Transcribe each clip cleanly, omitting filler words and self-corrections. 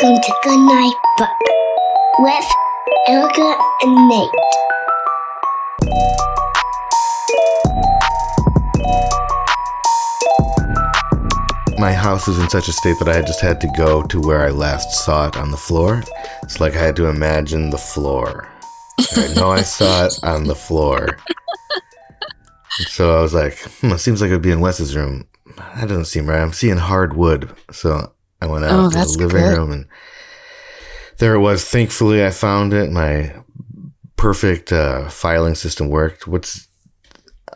Welcome to Good Night Book with Erica and Nate. My house is in such a state that I just had to go to where I last saw it on the floor. It's like I had to imagine the floor. I know I saw it on the floor. And so I was like, it seems like it would be in Wes's room. That doesn't seem right. I'm seeing hardwood. So I went out to the living room and there it was. Thankfully, I found it. My perfect filing system worked.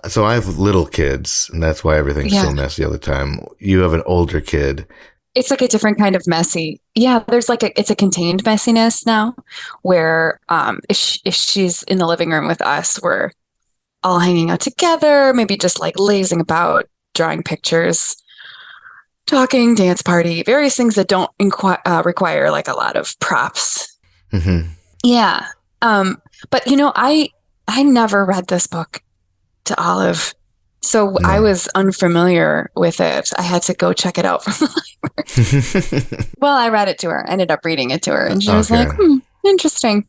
So I have little kids, and that's why everything's so messy all the time. You have an older kid. It's like a different kind of messy. Yeah, there's it's a contained messiness now where if she's in the living room with us, we're all hanging out together, maybe just like lazing about, drawing pictures, talking, dance party, various things that don't require like a lot of props. Mm-hmm. Yeah. But I never read this book to Olive. So no. I was unfamiliar with it. I had to go check it out from the library. Well, I read it to her, ended up reading it to her, and she was like, interesting.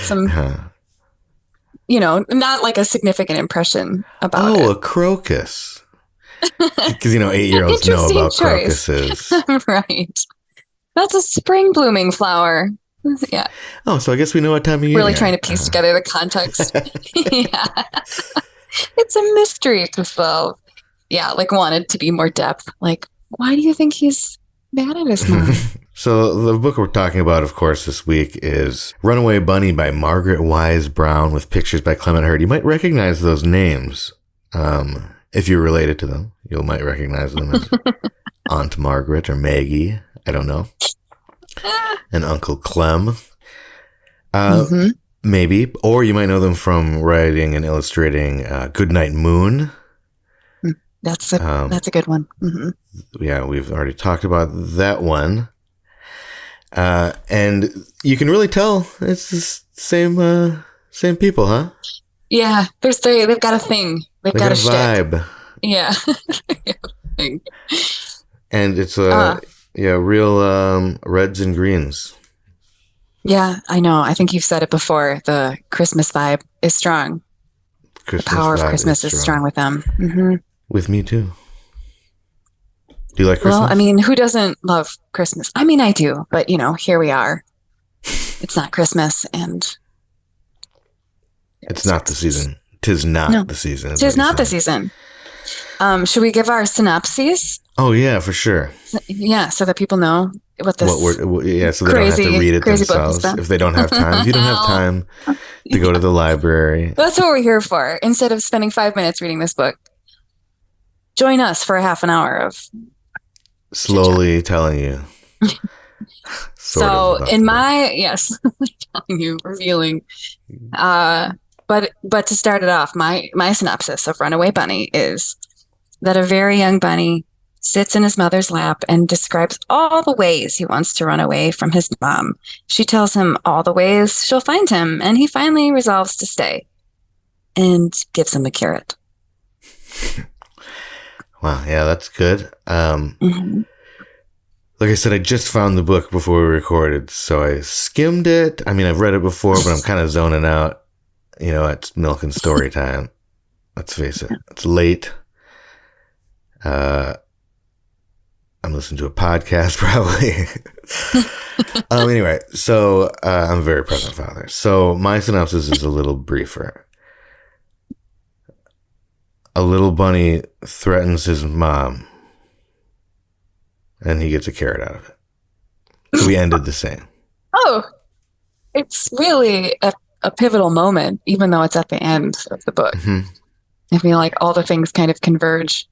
Some, not like a significant impression about it. Oh, a crocus. Because, 8-year-olds know about crocuses. Right. That's a spring blooming flower. Yeah. Oh, so I guess we know what time of year. Really trying to piece together the context. Yeah. It's a mystery to solve. Yeah, wanted to be more depth. Why do you think he's mad at his mom? So the book we're talking about, of course, this week is Runaway Bunny by Margaret Wise Brown with pictures by Clement Hurd. You might recognize those names. If you're related to them, you might recognize them as Aunt Margaret or Maggie. I don't know. And Uncle Clem. Maybe. Or you might know them from writing and illustrating Goodnight Moon. That's a good one. Mm-hmm. Yeah, we've already talked about that one. And you can really tell it's the same people, huh? Yeah, they've got a thing. They've got a vibe. Yeah. And it's real reds and greens. Yeah, I know. I think you've said it before. The Christmas vibe is strong. The power of Christmas is strong with them. Mm-hmm. With me too. Do you like Christmas? Well, who doesn't love Christmas? I do, but here we are. It's not Christmas, and it's not the season. 'Tis not the season. 'Tis not the season. Should we give our synopses? Oh yeah, for sure. Yeah, so that people know what this. So they don't have to read it themselves if they don't have time. If you don't have time to go to the library, that's what we're here for. Instead of spending 5 minutes reading this book, join us for a half an hour of slowly telling you. So in my telling you, revealing. But to start it off, my synopsis of Runaway Bunny is that a very young bunny sits in his mother's lap and describes all the ways he wants to run away from his mom. She tells him all the ways she'll find him, and he finally resolves to stay and gives him a carrot. Wow, yeah, that's good. Like I said, I just found the book before we recorded, so I skimmed it. I've read it before, but I'm kind of zoning out. It's milk and story time. Let's face it. It's late. I'm listening to a podcast probably. Anyway, so I'm a very present father. So my synopsis is a little briefer. A little bunny threatens his mom, and he gets a carrot out of it. So we ended the same. Oh, it's really a pivotal moment, even though it's at the end of the book. Mm-hmm. I feel like all the things kind of converge.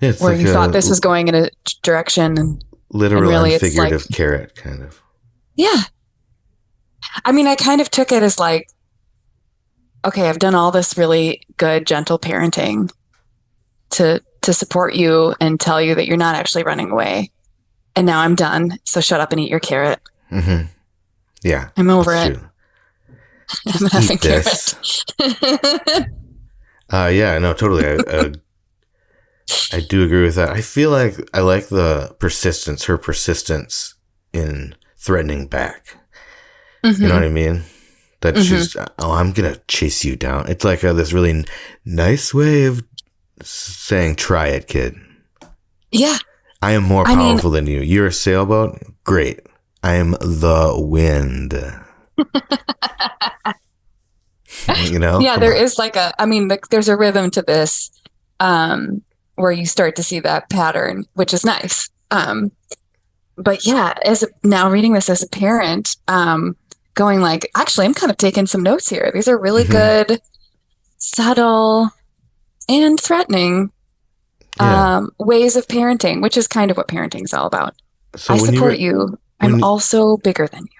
Yeah, where you thought this was going in a direction, and literal really and figurative carrot, kind of. Yeah. I kind of took it as okay, I've done all this really good, gentle parenting to support you and tell you that you're not actually running away. And now I'm done. So shut up and eat your carrot. Mm-hmm. Yeah. I'm over it. True. I'm having carrot. Yeah, no, totally. I do agree with that. I feel like I like her persistence in threatening back. You know what I mean? That she's, I'm going to chase you down. It's like this really nice way of saying, try it, kid. Yeah. I am more powerful than you. You're a sailboat? Great. I am the wind. You know? Yeah, there is there's a rhythm to this where you start to see that pattern, which is nice. But yeah, now reading this as a parent, going like, actually, I'm kind of taking some notes here. These are really good, subtle, and threatening ways of parenting, which is kind of what parenting is all about. So I support you. I'm also bigger than you.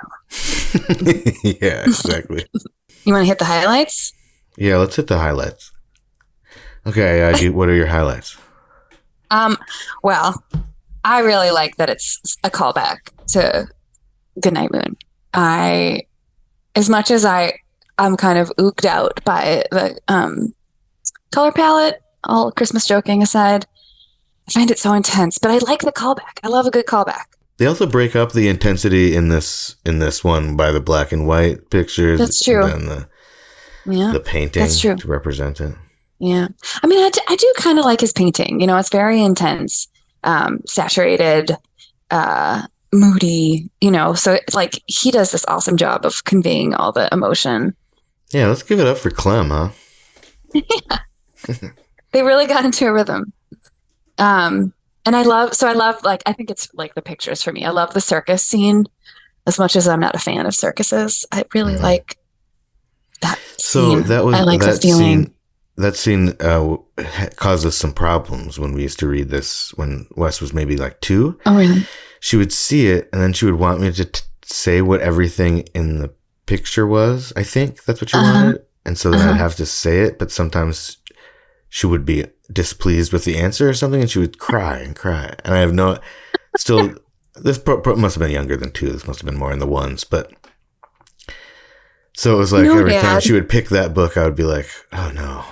Yeah, exactly. You want to hit the highlights? Yeah, let's hit the highlights. Okay, what are your highlights? Well, I really like that it's a callback to Goodnight Moon. As much as I'm kind of ooked out by the color palette, all Christmas joking aside, I find it so intense, but I like the callback. I love a good callback. They also break up the intensity in this one by the black and white pictures. That's true. And then the painting to represent it. Yeah. I mean, I do kind of like his painting. You know, it's very intense, saturated, moody, you know, so like he does this awesome job of conveying all the emotion. Yeah, let's give it up for Clem, huh? Yeah. They really got into a rhythm. And I love, like, I think it's like the pictures for me. I love the circus scene as much as I'm not a fan of circuses. I really like that scene. I like the feeling. That scene caused us some problems when we used to read this when Wes was maybe like 2. Oh, really? She would see it and then she would want me to say what everything in the picture was. I think that's what you wanted. And so then I'd have to say it, but sometimes she would be displeased with the answer or something and she would cry and cry. And I have this must have been younger than 2. This must have been more in the 1s, but so it was like every time she would pick that book, I would be like, oh no,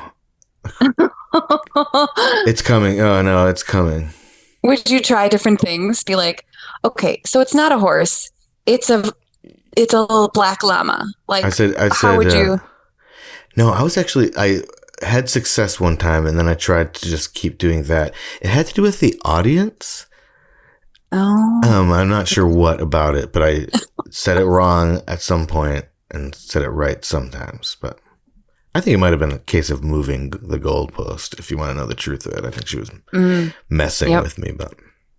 it's coming. Oh no, it's coming. Would you try different things? Be like, okay, so it's not a horse. It's a little black llama. Like, how would you? No, I had success one time and then I tried to just keep doing that. It had to do with the audience. Oh. I'm not sure what about it, but I said it wrong at some point and said it right sometimes. But I think it might have been a case of moving the goalpost, if you want to know the truth of it. I think she was messing with me, but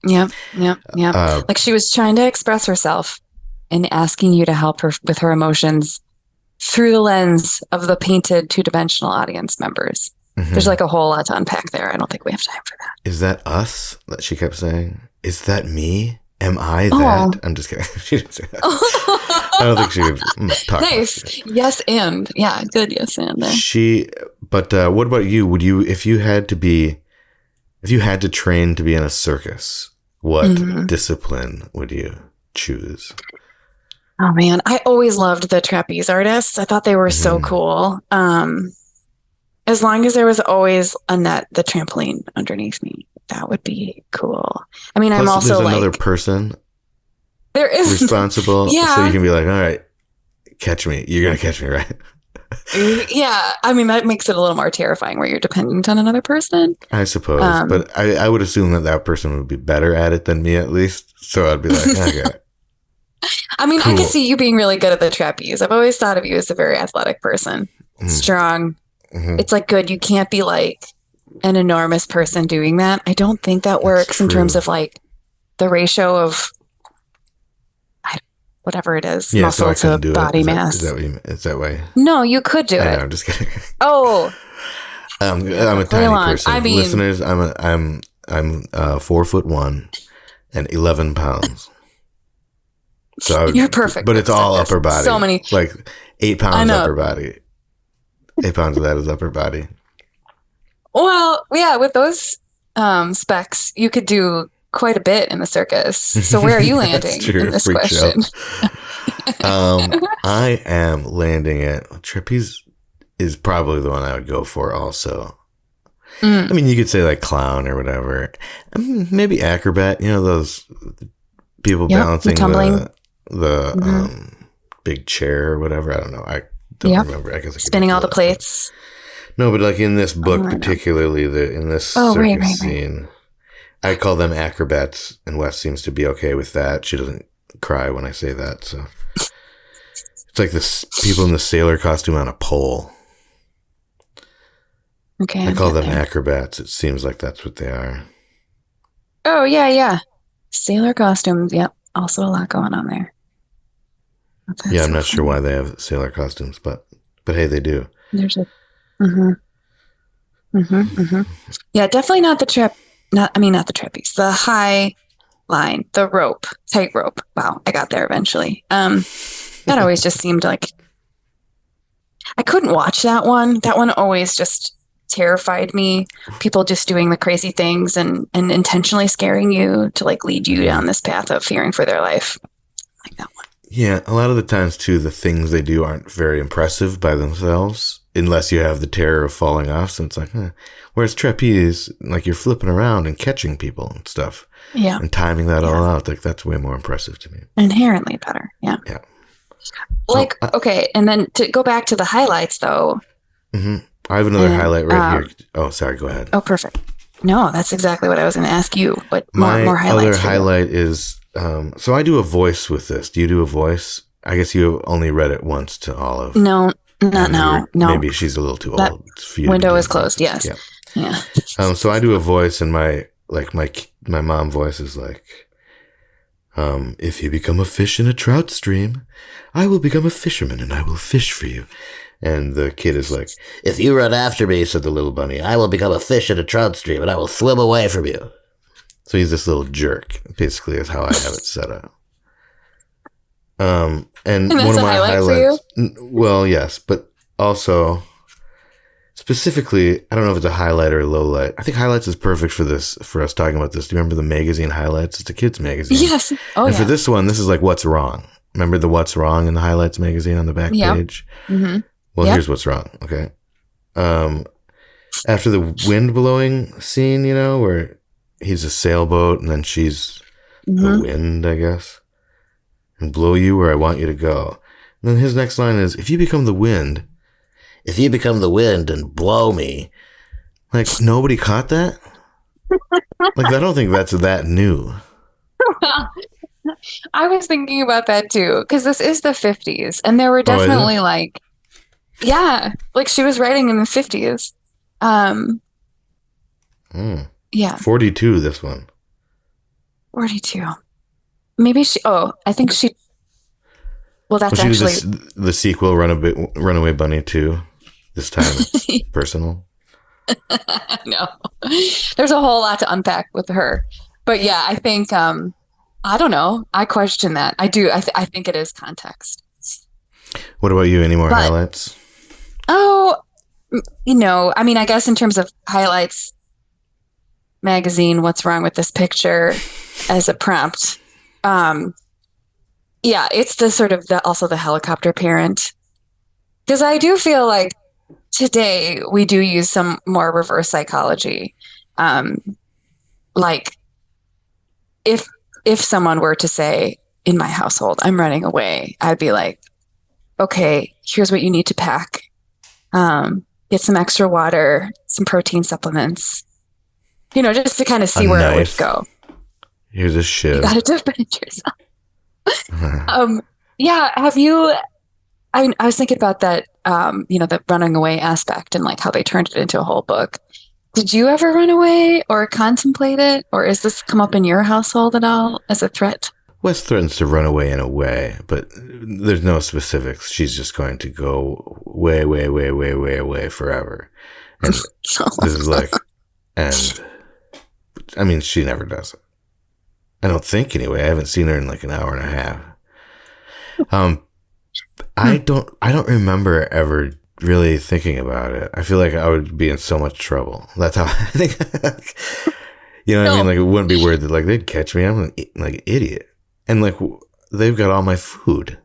yeah. Like she was trying to express herself and asking you to help her with her emotions through the lens of the painted 2-dimensional audience members. There's like a whole lot to unpack there. I don't think we have time for that. Is that us that she kept saying? Is that me? Am I that? I'm just kidding. She didn't say that. I don't think she would talk. Nice. Yes, and. Yeah, good yes, and there. But what about you? Would you, if you had to train to be in a circus, what discipline would you choose? Oh man, I always loved the trapeze artists. I thought they were so cool. As long as there was always a net, the trampoline underneath me, that would be cool. I mean, plus, I'm also there's like another person there is responsible, so you can be like, all right, catch me. You're gonna catch me, right? Yeah, I mean that makes it a little more terrifying where you're dependent on another person. I suppose, but I would assume that person would be better at it than me at least. So I'd be like, okay. I mean, cool. I could see you being really good at the trapeze. I've always thought of you as a very athletic person, strong. It's like good. You can't be like an enormous person doing that. I don't think that works in terms of like the ratio of whatever it is, muscle to body mass. Is that way? No, you could do it. I know, I'm just kidding. Oh, I'm a tiny person. I mean, listeners, I'm 4'1" and 11 pounds. So you're perfect. But it's all upper body. So many, like 8 pounds upper body. 8 pounds of that is upper body. Well, yeah, with those specs, you could do quite a bit in the circus. So where are you landing in this question? I am landing at trapeze is probably the one I would go for also. I mean, you could say like clown or whatever. Maybe acrobat. You know, those people balancing the big chair or whatever. I don't know. I don't remember. I guess I could spinning all the plates. No, but like in this book, particularly in this circus scene, I call them acrobats, and Wes seems to be okay with that. She doesn't cry when I say that. So it's like this people in the sailor costume on a pole. Okay, I call them acrobats. It seems like that's what they are. Oh, yeah. Sailor costumes. Yep. Also a lot going on there. Yeah, I'm not sure why they have sailor costumes, but hey, they do. There's a yeah, definitely not the trapeze. The high line, the rope, tight rope. Wow, I got there eventually. That always just seemed like I couldn't watch that one. That one always just terrified me. People just doing the crazy things and intentionally scaring you to like lead you down this path of fearing for their life. Like that one. Yeah, a lot of the times too, the things they do aren't very impressive by themselves. Unless you have the terror of falling off. So it's like, whereas trapeze, like you're flipping around and catching people and stuff. Yeah. And timing that all out. Like that's way more impressive to me. Inherently better. Yeah. Yeah. Like, okay. And then to go back to the highlights though. I have another highlight right here. Oh, sorry. Go ahead. Oh, perfect. No, that's exactly what I was going to ask you. But my more highlights. Other highlight is, so I do a voice with this. Do you do a voice? I guess you have only read it once to Olive. No. Not now. No. Maybe she's a little too old. Window is closed. Yes. Yeah. So I do a voice, and my mom voice is like, if you become a fish in a trout stream, I will become a fisherman and I will fish for you. And the kid is like, if you run after me, said the little bunny, I will become a fish in a trout stream and I will swim away from you. So he's this little jerk. Basically, is how I have it set up. And that's one of a my highlight highlights, well, yes, but also specifically, I don't know if it's a highlight or a low light. I think highlights is perfect for us talking about this. Do you remember the magazine Highlights? It's a kid's magazine. Yes. Oh, and for this one, this is like what's wrong. Remember the what's wrong in the Highlights magazine on the back page? Mm-hmm. Well, here's what's wrong. Okay. After the wind blowing scene, you know, where he's a sailboat and then she's the wind, I guess. And blow you where I want you to go. And then his next line is, if you become the wind and blow me. Like, nobody caught that? Like, I don't think that's that new. I was thinking about that too, because this is the 50s, and there were definitely like she was writing in the 50s. Yeah. 42, this one. 42. Maybe I think she. Well, that's actually the sequel, Runaway Bunny 2. This time it's personal. No, there's a whole lot to unpack with her, but yeah, I think I don't know. I question that. I do. I think it is context. What about you? Any more highlights? Oh, I mean, I guess in terms of highlights, magazine. What's wrong with this picture? As a prompt. Yeah, it's the sort of also the helicopter parent, because I do feel like today we do use some more reverse psychology. Like if someone were to say in my household, I'm running away, I'd be like, okay, here's what you need to pack. Get some extra water, some protein supplements, just to kind of see where it would go. Here's a shiv. You gotta defend yourself. Yeah. Have you? I was thinking about that. The running away aspect and like how they turned it into a whole book. Did you ever run away or contemplate it, or is this come up in your household at all as a threat? Wes threatens to run away in a way, but there's no specifics. She's just going to go way, way, way, way, way away forever. And this is like, and I mean, she never does it. I don't think anyway. I haven't seen her in like an hour and a half. I don't remember ever really thinking about it. I feel like I would be in so much trouble. That's how I think. What I mean? Like, it wouldn't be weird that like they'd catch me. I'm like an idiot, and like they've got all my food.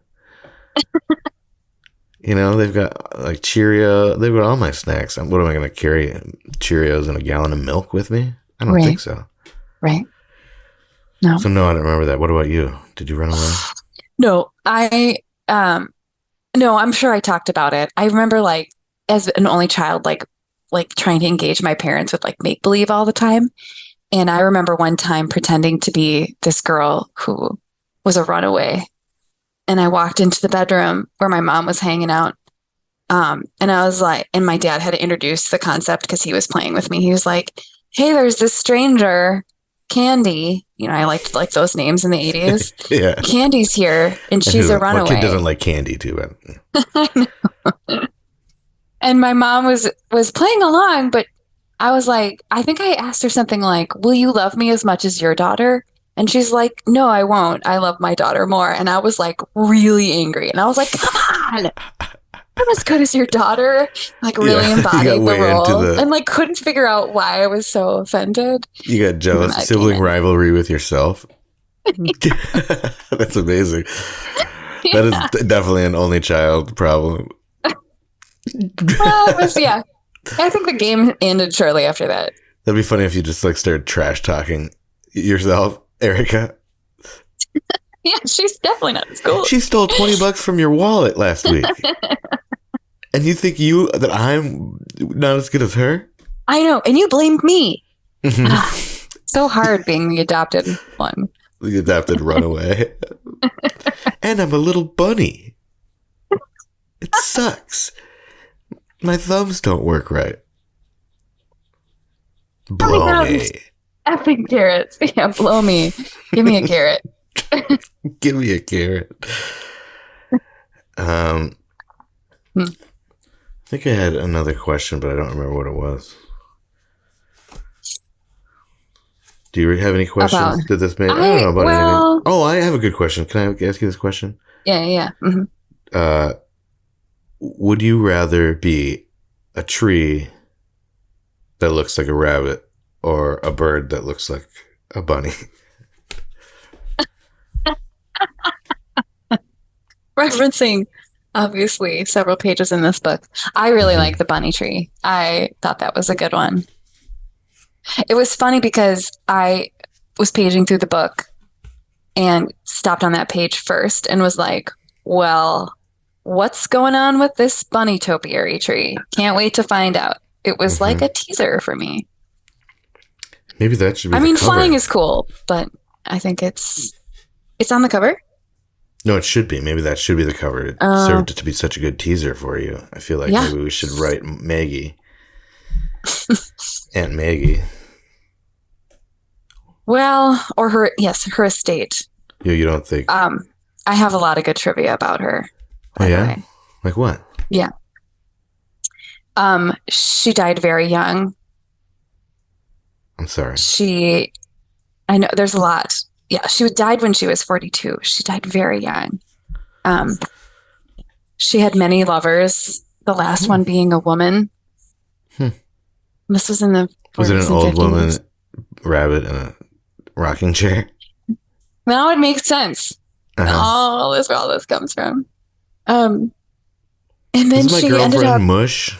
You know, they've got like Cheerio. They've got all my snacks. What am I going to carry? Cheerios and a gallon of milk with me? I don't think so. Right. No. So no, I don't remember that. What about you? Did you run away? No, no, I'm sure I talked about it. I remember like as an only child, like trying to engage my parents with like make believe all the time. And I remember one time pretending to be this girl who was a runaway. And I walked into the bedroom where my mom was hanging out. And I was like, and my dad had introduced the concept because he was playing with me. He was like, hey, there's this stranger, Candy. You know, I liked like those names in the 80s. Yeah. Candy's here and she's a runaway. My kid doesn't like candy too, but I know. And my mom was playing along, but I was like, I think I asked her something like, will you love me as much as your daughter? And she's like, no, I won't. I love my daughter more. And I was like really angry. And I was like, come on. I'm as good as your daughter. Like really embodied the role. And like couldn't figure out why I was so offended. You got jealous sibling rivalry with yourself. That's amazing. Yeah. That is definitely an only child problem. Well, it was, yeah. I think the game ended shortly after that. That'd be funny if you just like started trash talking yourself, Erica. Yeah, she's definitely not in school. She stole $20 from your wallet last week. And you think that I'm not as good as her? I know. And you blamed me. So hard being the adopted one. The adopted runaway. And I'm a little bunny. It sucks. My thumbs don't work right. Blow me. Effing carrots. Yeah, blow me. Give me a carrot. Give me a carrot. I think I had another question, but I don't remember what it was. Do you have any questions? Did this make? I don't know about anything. Oh, I have a good question. Can I ask you this question? Yeah. Mm-hmm. Would you rather be a tree that looks like a rabbit or a bird that looks like a bunny? Referencing, obviously, several pages in this book. I really like the bunny tree. I thought that was a good one. It was funny because I was paging through the book and stopped on that page first and was like, well, what's going on with this bunny topiary tree? Can't wait to find out. It was like a teaser for me. Maybe that should be the cover. Flying is cool, but I think it's on the cover. No, it should be. Maybe that should be the cover. It served to be such a good teaser for you. I feel like maybe we should write Maggie. Aunt Maggie. Well, or her estate. You don't think? I have a lot of good trivia about her. Oh, yeah? Like what? Yeah. She died very young. I'm sorry. I know there's a lot. Yeah, she died when she was 42. She died very young. She had many lovers, the last one being a woman. This was in the 40s. Was it an old woman, rabbit, in a rocking chair? Now it makes sense. All this where all this comes from. And then she ended up Mush.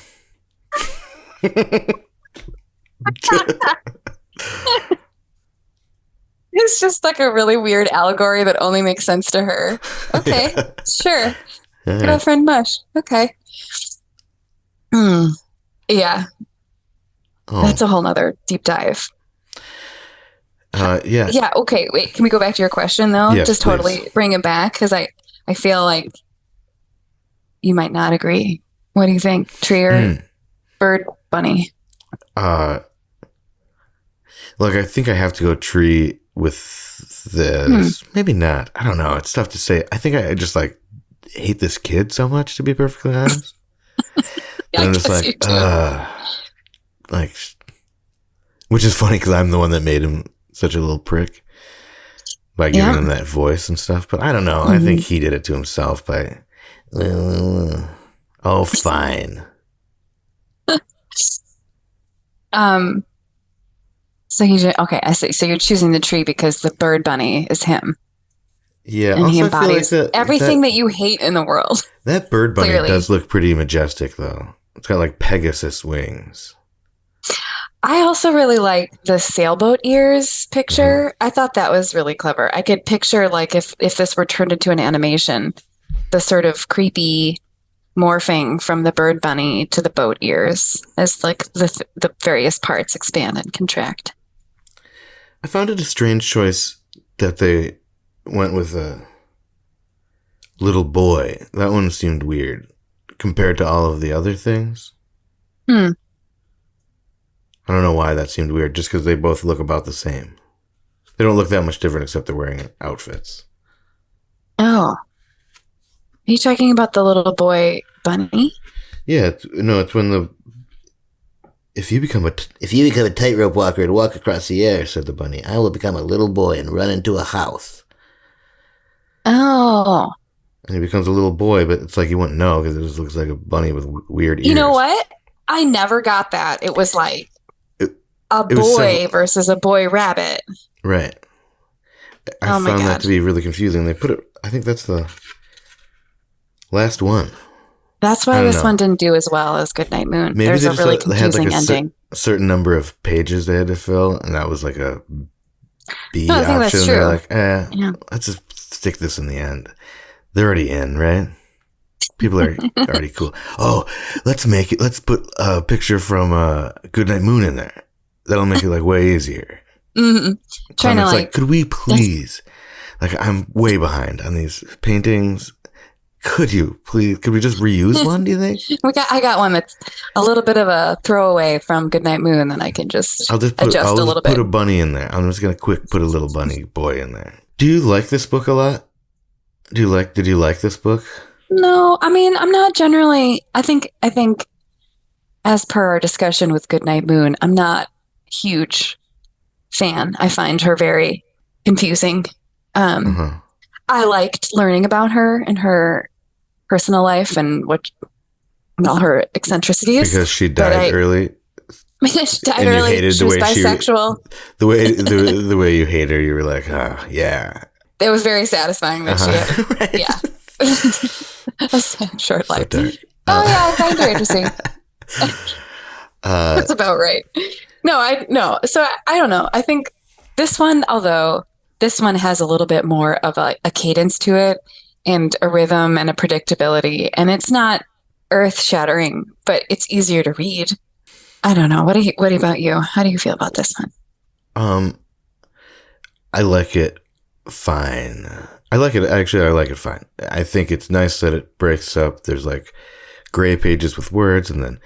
It's just like a really weird allegory that only makes sense to her. Okay, sure. Yeah. Girlfriend Mush. Okay. Yeah. Oh. That's a whole nother deep dive. Yeah. Yeah. Okay. Wait. Can we go back to your question though? Yes, just totally please. Bring it back because I feel like you might not agree. What do you think? Tree or bird, bunny? Look, I think I have to go tree with this. Maybe not. I don't know. It's tough to say. I think I just like hate this kid so much, to be perfectly honest. And I'm just like, which is funny because I'm the one that made him such a little prick by giving him that voice and stuff. But I don't know. I think he did it to himself by, oh, fine. So okay, I see. So you're choosing the tree because the bird bunny is him. Yeah, And he also I feel like embodies everything that you hate in the world. that bird bunny Clearly. does look pretty majestic, though. It's got like Pegasus wings. I also really like the sailboat ears picture. I thought that was really clever. I could picture like if this were turned into an animation, the sort of creepy morphing from the bird bunny to the boat ears as like the various parts expand and contract. I found it a strange choice that they went with a little boy. That one seemed weird compared to all of the other things. I don't know why that seemed weird, just because they both look about the same. They don't look that much different except they're wearing outfits. Oh. Are you talking about the little boy bunny? Yeah, it's when if you become a tightrope walker and walk across the air, said the bunny, I will become a little boy and run into a house. Oh. And he becomes a little boy, but it's like you wouldn't know because it just looks like a bunny with weird ears. You know what? I never got that. It was like a boy versus a boy rabbit. Right. I found that to be really confusing. They put it, I think that's the last one. That's why this one didn't do as well as Goodnight Moon. Maybe there's a really confusing ending. A certain number of pages they had to fill, and that was like a B option. I think that's true. They're like, let's just stick this in the end. They're already in, right? People are already cool. Oh, let's put a picture from Goodnight Moon in there. That'll make it like way easier. Mm-hmm. Trying to like, could we please? Like, I'm way behind on these paintings. Could we just reuse one? Do you think? I got one that's a little bit of a throwaway from Goodnight Moon, and I can adjust a little bit. Put a bunny in there. I'm just gonna put a little bunny boy in there. Do you like this book a lot? Did you like this book? No, I mean, I'm not generally. I think as per our discussion with Goodnight Moon, I'm not a huge fan. I find her very confusing. I liked learning about her and her personal life and all her eccentricities. Because she died early. She died early. She was bisexual. The way you hate her, you were like, yeah. It was very satisfying that she had, right. yeah. A short life. So I find her interesting. That's about right. No. So I don't know. I think this one, although this one has a little bit more of a cadence to it and a rhythm and a predictability, and it's not earth-shattering, but it's easier to read. I don't know. What about you? How do you feel about this one? I like it fine. I like it fine. I think it's nice that it breaks up. There's like gray pages with words and then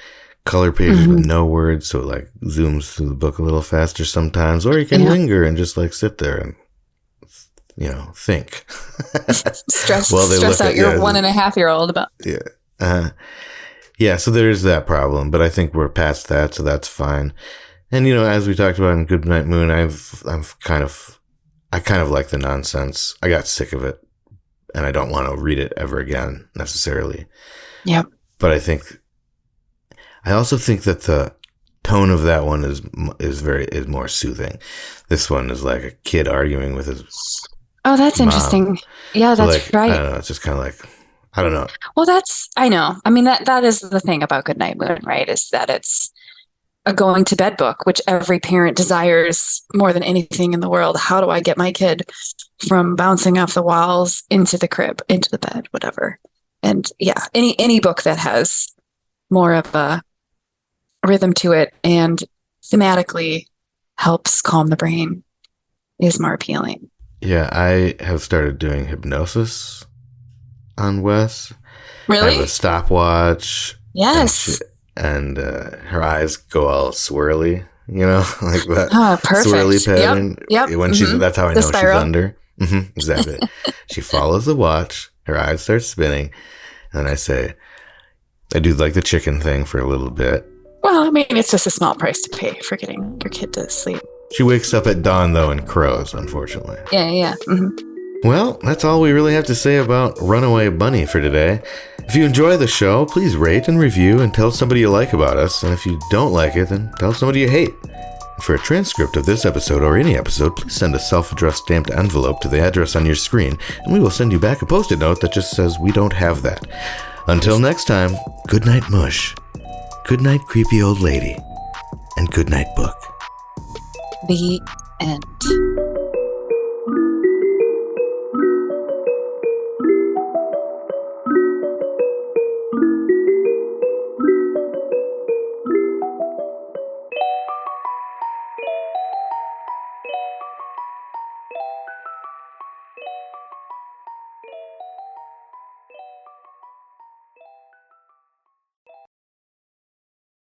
color pages with no words, so it like zooms through the book a little faster sometimes, or you can linger and just like sit there and think. stress out your 1.5-year-old about. Yeah. So there's that problem, but I think we're past that, so that's fine. And as we talked about in Goodnight Moon, I kind of like the nonsense. I got sick of it, and I don't want to read it ever again necessarily. Yep. But I also think that the tone of that one is more soothing. This one is like a kid arguing with his. Oh, that's mom. Interesting. Yeah, that's right. I don't know. It's just kind of like, I don't know. Well, I know. I mean, that is the thing about Goodnight Moon, right? Is that it's a going to bed book, which every parent desires more than anything in the world. How do I get my kid from bouncing off the walls into the crib, into the bed, whatever? And yeah, any book that has more of a rhythm to it and thematically helps calm the brain is more appealing. Yeah, I have started doing hypnosis on Wes. Really? I have a stopwatch. Yes. And her eyes go all swirly, like that. Oh, perfect. Swirly pattern. Yep. When that's how I know she's under. Exactly. She follows the watch. Her eyes start spinning. And I say, I do like the chicken thing for a little bit. Well, I mean, it's just a small price to pay for getting your kid to sleep. She wakes up at dawn, though, and crows, unfortunately. Yeah. Well, that's all we really have to say about Runaway Bunny for today. If you enjoy the show, please rate and review and tell somebody you like about us. And if you don't like it, then tell somebody you hate. For a transcript of this episode or any episode, please send a self-addressed stamped envelope to the address on your screen, and we will send you back a Post-it note that just says we don't have that. Until next time, good night, Mush. Good night, creepy old lady. And good night, book. The end.